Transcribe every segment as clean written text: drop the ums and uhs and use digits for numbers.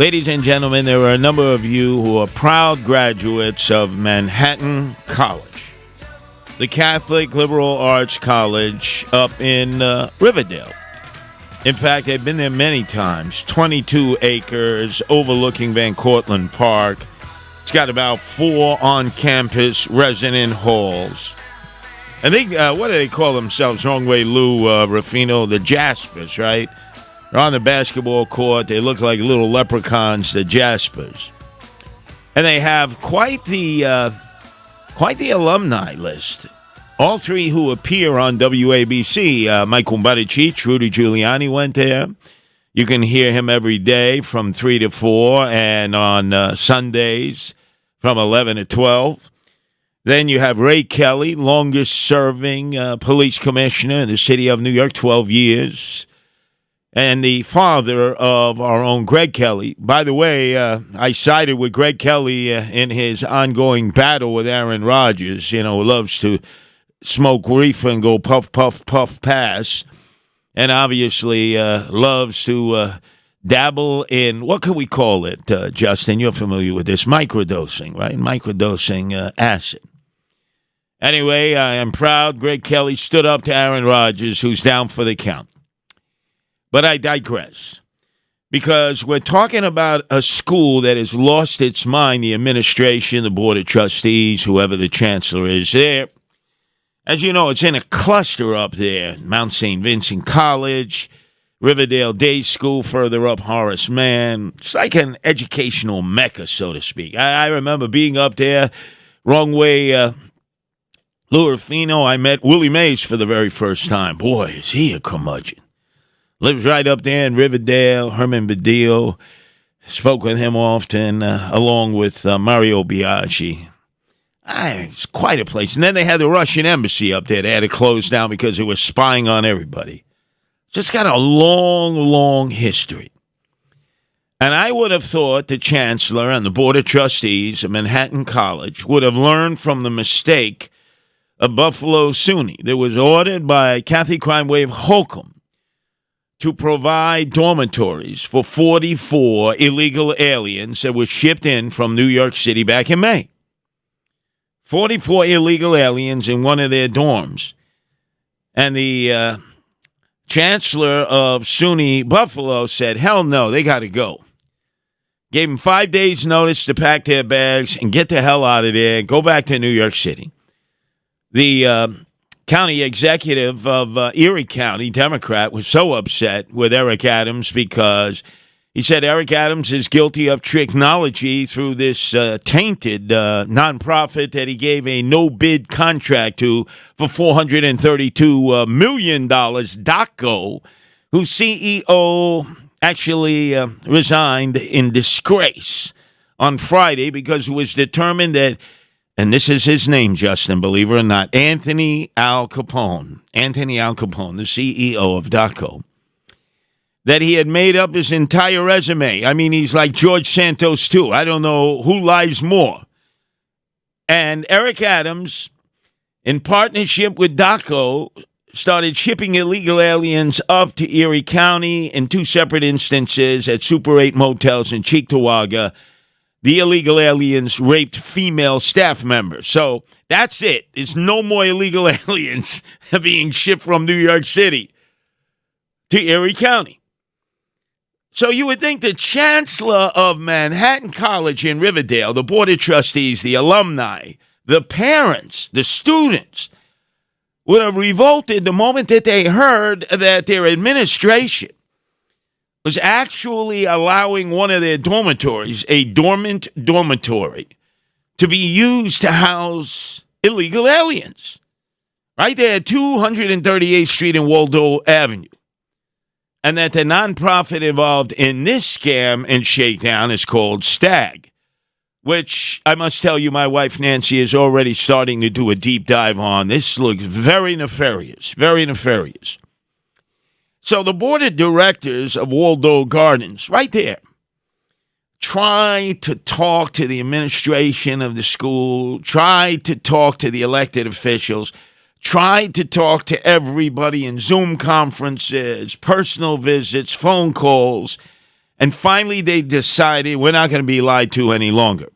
Ladies and gentlemen, there are a number of you who are proud graduates of Manhattan College, the Catholic Liberal Arts College up in Riverdale. In fact, I've been there many times. 22 acres overlooking Van Cortlandt Park. It's got about 4 on-campus resident halls. I think, what do they call themselves? Wrong way, Lou Ruffino, the Jaspers, right? They're on the basketball court. They look like little leprechauns, the Jaspers. And they have quite the alumni list. All 3 who appear on WABC. Michael Buttigieg, Rudy Giuliani went there. You can hear him every day from 3 to 4 and on Sundays from 11 to 12. Then you have Ray Kelly, longest-serving police commissioner in the city of New York, 12 years. And the father of our own Greg Kelly. By the way, I sided with Greg Kelly in his ongoing battle with Aaron Rodgers, who loves to smoke reefer and go puff, puff, puff, pass. And obviously loves to dabble in, what can we call it, Justin? You're familiar with this, microdosing, right? Microdosing acid. Anyway, I am proud Greg Kelly stood up to Aaron Rodgers, who's down for the count. But I digress, because we're talking about a school that has lost its mind, the administration, the board of trustees, whoever the chancellor is there. As you know, it's in a cluster up there, Mount St. Vincent College, Riverdale Day School, further up Horace Mann. It's like an educational mecca, so to speak. I remember being up there, wrong way, Lou Ruffino. I met Willie Mays for the very first time. Boy, is he a curmudgeon. Lives right up there in Riverdale, Herman Badillo. Spoke with him often, along with Mario Biaggi. It's quite a place. And then they had the Russian embassy up there. They had to close down because it was spying on everybody. So it's got a long, long history. And I would have thought the chancellor and the board of trustees of Manhattan College would have learned from the mistake of Buffalo SUNY that was ordered by Kathy Crime Wave Holcomb to provide dormitories for 44 illegal aliens that were shipped in from New York City back in May. 44 illegal aliens in one of their dorms. And the chancellor of SUNY Buffalo said, hell no, they got to go. Gave them 5 days' notice to pack their bags and get the hell out of there and go back to New York City. The county executive of Erie County, Democrat, was so upset with Eric Adams because he said Eric Adams is guilty of technology through this tainted nonprofit that he gave a no-bid contract to for $432 million, DOCO, whose CEO actually resigned in disgrace on Friday because it was determined that, and this is his name, Justin, believe it or not, Anthony Al Capone, the CEO of DOCO, that he had made up his entire resume. I mean, he's like George Santos, too. I don't know who lies more. And Eric Adams, in partnership with DOCO, started shipping illegal aliens up to Erie County in 2 separate instances at Super 8 motels in Cheektowaga. The illegal aliens raped female staff members. So that's it. There's no more illegal aliens being shipped from New York City to Erie County. So you would think the chancellor of Manhattan College in Riverdale, the board of trustees, the alumni, the parents, the students, would have revolted the moment that they heard that their administration was actually allowing one of their dormitories, a dormant dormitory, to be used to house illegal aliens. Right there at 238th Street and Waldo Avenue. And that the nonprofit involved in this scam and shakedown is called STAG, which I must tell you, my wife Nancy is already starting to do a deep dive on. This looks very nefarious, very nefarious. So the board of directors of Waldo Gardens, right there, tried to talk to the administration of the school, tried to talk to the elected officials, tried to talk to everybody in Zoom conferences, personal visits, phone calls, And finally, they decided we're not going to be lied to any longer.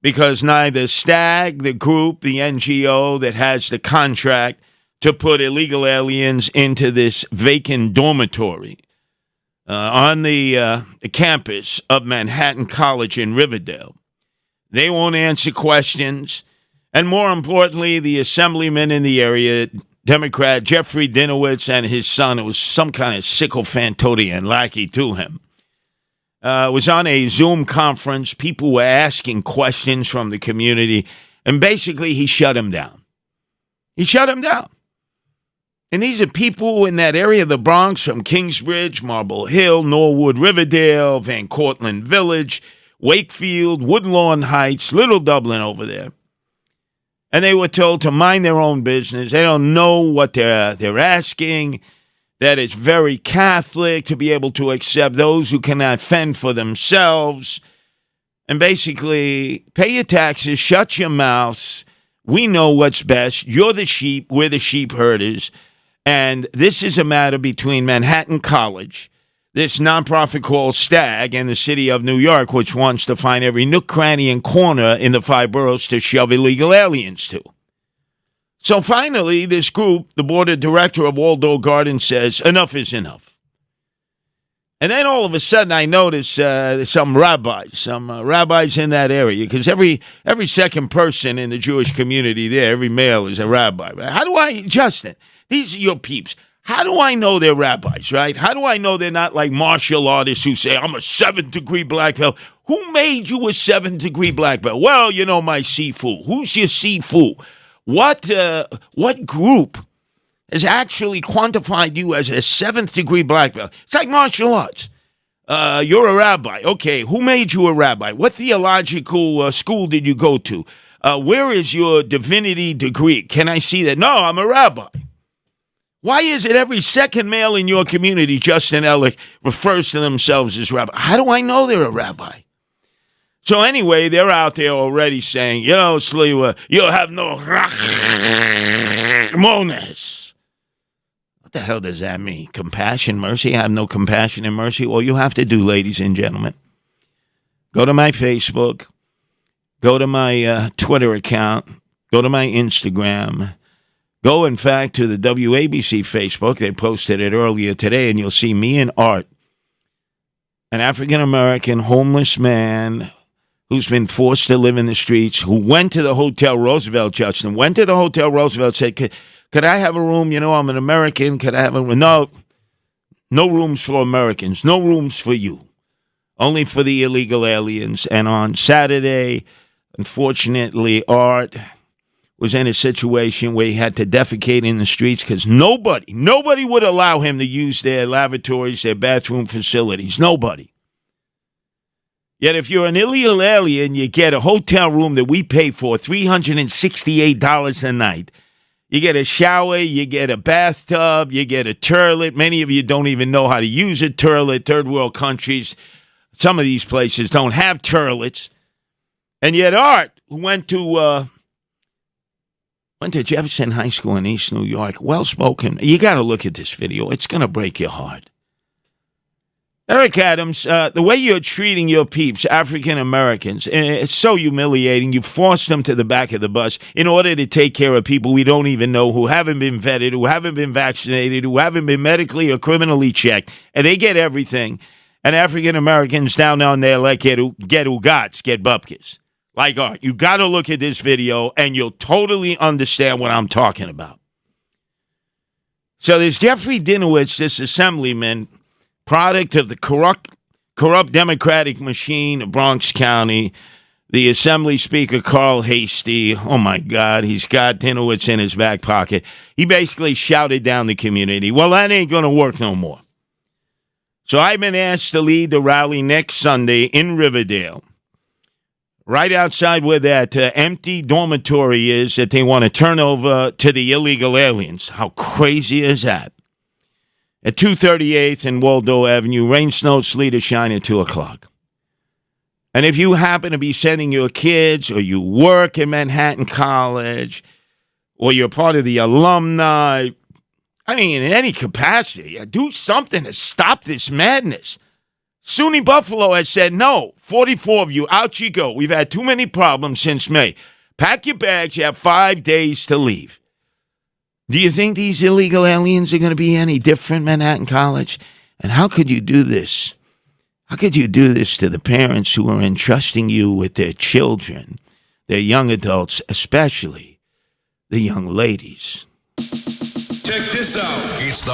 Because neither STAG, the group, the NGO that has the contract to put illegal aliens into this vacant dormitory on the campus of Manhattan College in Riverdale, they won't answer questions. And more importantly, the assemblyman in the area, Democrat Jeffrey Dinowitz, and his son, who was some kind of sycophant, toady, and lackey to him, was on a Zoom conference. People were asking questions from the community, and basically he shut him down. He shut him down. And these are people in that area of the Bronx, from Kingsbridge, Marble Hill, Norwood, Riverdale, Van Cortlandt Village, Wakefield, Woodlawn Heights, Little Dublin over there. And they were told to mind their own business. They don't know what they're asking. That it's very Catholic to be able to accept those who cannot fend for themselves. And basically, pay your taxes, shut your mouths. We know what's best. You're the sheep. We're the sheep herders. And this is a matter between Manhattan College, this nonprofit called STAG, and the city of New York, which wants to find every nook, cranny, and corner in the 5 boroughs to shove illegal aliens to. So finally, this group, the board of director of Waldo Gardens, says enough is enough. And then all of a sudden, I notice some rabbis in that area, because every second person in the Jewish community there, every male is a rabbi. Right? How do I, Justin? These are your peeps. How do I know they're rabbis, right? How do I know they're not like martial artists who say, I'm a 7th-degree black belt? Who made you a 7th-degree black belt? Well, you know, my Sifu. Who's your Sifu? What group has actually quantified you as a 7th-degree black belt? It's like martial arts. You're a rabbi. Okay, who made you a rabbi? What theological school did you go to? Where is your divinity degree? Can I see that? No, I'm a rabbi. Why is it every second male in your community, Justin Ellick, refers to themselves as rabbi? How do I know they're a rabbi? So anyway, they're out there already saying, you know, Sliwa, you have no mones. What the hell does that mean? Compassion, mercy? I have no compassion and mercy. All you have to do, ladies and gentlemen, go to my Facebook, go to my Twitter account, go to my Instagram. Go, in fact, to the WABC Facebook. They posted it earlier today, and you'll see me and Art, an African-American homeless man who's been forced to live in the streets, who went to the Hotel Roosevelt, Justin, went to the Hotel Roosevelt, said, could I have a room? You know, I'm an American. Could I have a room? No rooms for Americans. No rooms for you. Only for the illegal aliens. And on Saturday, unfortunately, Art was in a situation where he had to defecate in the streets because nobody would allow him to use their lavatories, their bathroom facilities. Nobody. Yet if you're an illegal alien, you get a hotel room that we pay for $368 a night. You get a shower, you get a bathtub, you get a toilet. Many of you don't even know how to use a toilet. Third world countries, some of these places don't have toilets. And yet Art, who went to Jefferson High School in East New York, well-spoken. You got to look at this video. It's going to break your heart. Eric Adams, the way you're treating your peeps, African Americans, it's so humiliating. You forced them to the back of the bus in order to take care of people we don't even know, who haven't been vetted, who haven't been vaccinated, who haven't been medically or criminally checked, and they get everything. And African Americans down there like get bupkis. Like Art, you got to look at this video and you'll totally understand what I'm talking about. So there's Jeffrey Dinowitz, this assemblyman, product of the corrupt Democratic machine of Bronx County, the Assembly Speaker Carl Hasty. Oh, my God, he's got Dinowitz in his back pocket. He basically shouted down the community, well, that ain't going to work no more. So I've been asked to lead the rally next Sunday in Riverdale, right outside where that empty dormitory is that they want to turn over to the illegal aliens. How crazy is that? At 238th and Waldo Avenue, rain, snow, sleet, or shine at 2 o'clock. And if you happen to be sending your kids, or you work in Manhattan College, or you're part of the alumni, I mean, in any capacity, do something to stop this madness. SUNY Buffalo has said, no, 44 of you, out you go. We've had too many problems since May. Pack your bags. You have 5 days to leave. Do you think these illegal aliens are going to be any different, Manhattan College? And how could you do this? How could you do this to the parents who are entrusting you with their children, their young adults, especially the young ladies? Check this out. It's the